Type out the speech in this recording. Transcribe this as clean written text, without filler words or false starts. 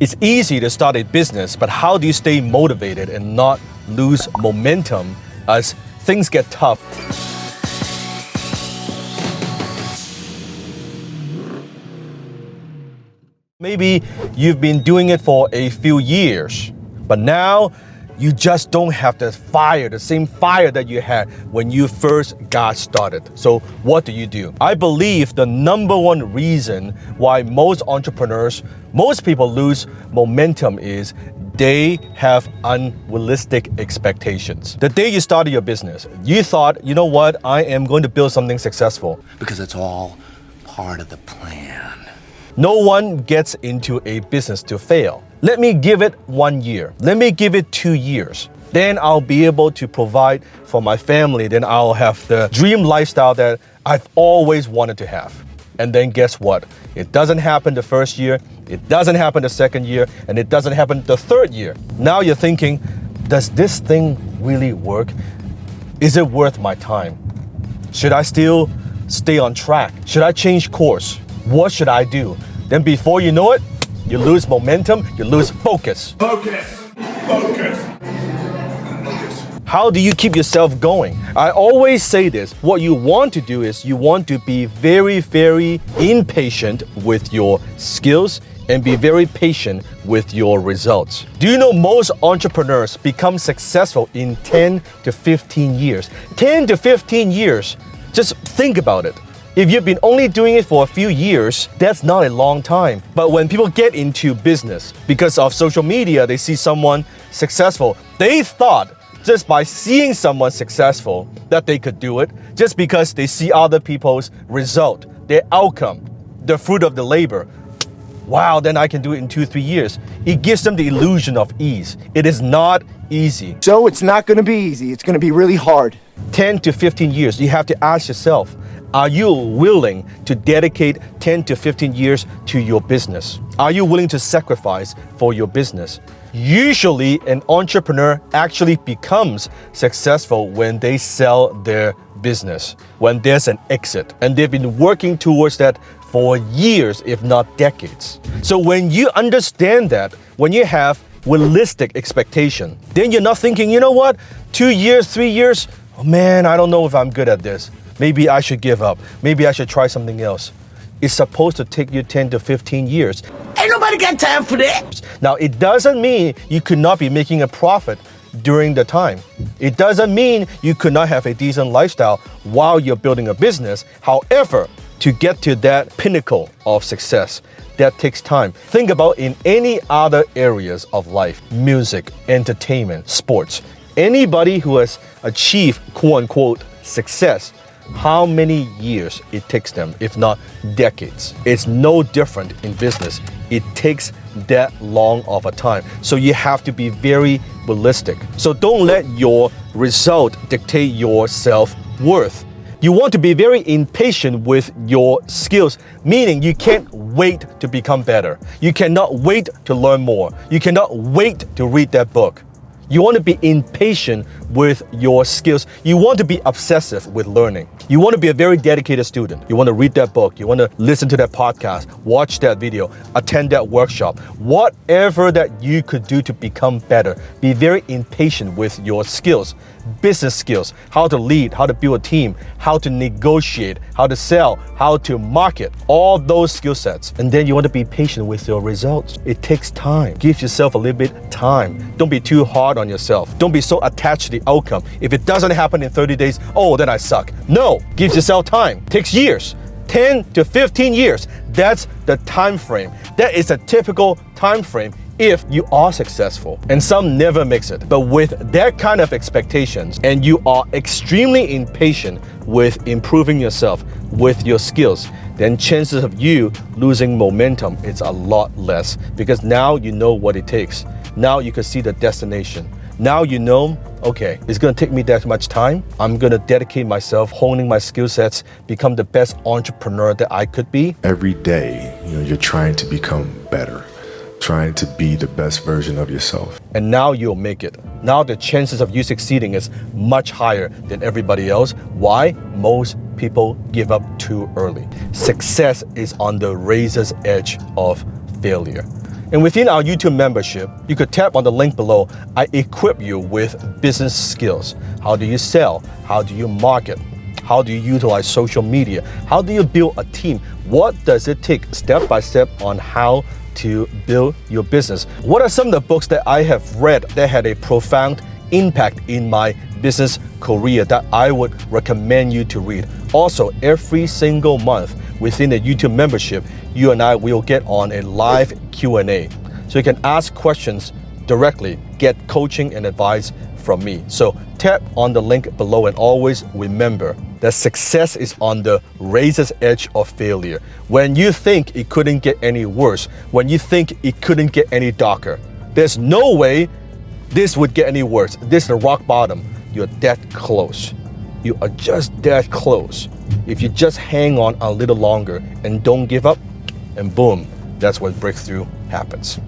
It's easy to start a business, but how do you stay motivated and not lose momentum as things get tough? Maybe you've been doing it for a few years, but now you just don't have the fire, the same fire that you had when you first got started. So what do? I believe the number one reason why most entrepreneurs, most people lose momentum is they have unrealistic expectations. The day you started your business, you thought, you know what, I am going to build something successful. Because it's all part of the plan. No one gets into a business to fail. Let me give it 1 year. Let me give it 2 years. Then I'll be able to provide for my family. Then I'll have the dream lifestyle that I've always wanted to have. And then guess what? It doesn't happen the first year, it doesn't happen the second year, and it doesn't happen the third year. Now you're thinking, does this thing really work? Is it worth my time? Should I still stay on track? Should I change course? What should I do? Then before you know it, you lose momentum, you lose focus. Focus. How do you keep yourself going? I always say this, what you want to do is you want to be very, very impatient with your skills and be very patient with your results. Do you know most entrepreneurs become successful in 10 to 15 years? 10 to 15 years. Just think about it. If you've been only doing it for a few years, that's not a long time. But when people get into business, because of social media, they see someone successful. They thought just by seeing someone successful that they could do it, just because they see other people's result, their outcome, the fruit of the labor. Wow, then I can do it in 2-3 years. It gives them the illusion of ease. It is not easy. So it's not going to be easy. It's going to be really hard. 10 to 15 years, you have to ask yourself, are you willing to dedicate 10 to 15 years to your business? Are you willing to sacrifice for your business? Usually, an entrepreneur actually becomes successful when they sell their business, when there's an exit, and they've been working towards that for years, if not decades. So when you understand that, when you have realistic expectation, then you're not thinking, you know what, 2 years, 3 years, oh man, I don't know if I'm good at this. Maybe I should give up. Maybe I should try something else. It's supposed to take you 10 to 15 years. Ain't nobody got time for that. Now, it doesn't mean you could not be making a profit during the time. It doesn't mean you could not have a decent lifestyle while you're building a business. However, to get to that pinnacle of success, that takes time. Think about in any other areas of life, music, entertainment, sports. Anybody who has achieved quote-unquote success, how many years it takes them, if not decades. It's no different in business. It takes that long of a time. So you have to be very realistic. So don't let your result dictate your self-worth. You want to be very impatient with your skills, meaning you can't wait to become better. You cannot wait to learn more. You cannot wait to read that book. You want to be impatient with your skills. You want to be obsessive with learning. You want to be a very dedicated student. You want to read that book. You want to listen to that podcast, watch that video, attend that workshop. Whatever that you could do to become better, be very impatient with your skills. Business skills, how to lead, how to build a team, how to negotiate, how to sell, how to market, all those skill sets. And then you want to be patient with your results. It takes time. Give yourself a little bit time. Don't be too hard on yourself. Don't be so attached to the outcome. If it doesn't happen in 30 days, oh, then I suck. No, give yourself time. Takes years. 10 to 15 years. That's the time frame. That is a typical time frame if you are successful, and some never makes it. But with that kind of expectations, and you are extremely impatient with improving yourself, with your skills, then chances of you losing momentum is a lot less, because now you know what it takes. Now you can see the destination. Now you know, okay, it's gonna take me that much time. I'm gonna dedicate myself, honing my skill sets, become the best entrepreneur that I could be. Every day, you're trying to become better, trying to be the best version of yourself. And now you'll make it. Now the chances of you succeeding is much higher than everybody else. Why? Most people give up too early. Success is on the razor's edge of failure. And within our YouTube membership, you could tap on the link below. I equip you with business skills. How do you sell? How do you market? How do you utilize social media? How do you build a team? What does it take step by step on how to build your business? What are some of the books that I have read that had a profound impact in my business career that I would recommend you to read? Also, every single month within the YouTube membership, you and I will get on a live Q&A. So you can ask questions directly, get coaching and advice from me. So tap on the link below and always remember that success is on the razor's edge of failure. When you think it couldn't get any worse, when you think it couldn't get any darker, there's no way this would get any worse. This is the rock bottom. You're that close. You are just that close. If you just hang on a little longer and don't give up, and boom, that's when breakthrough happens.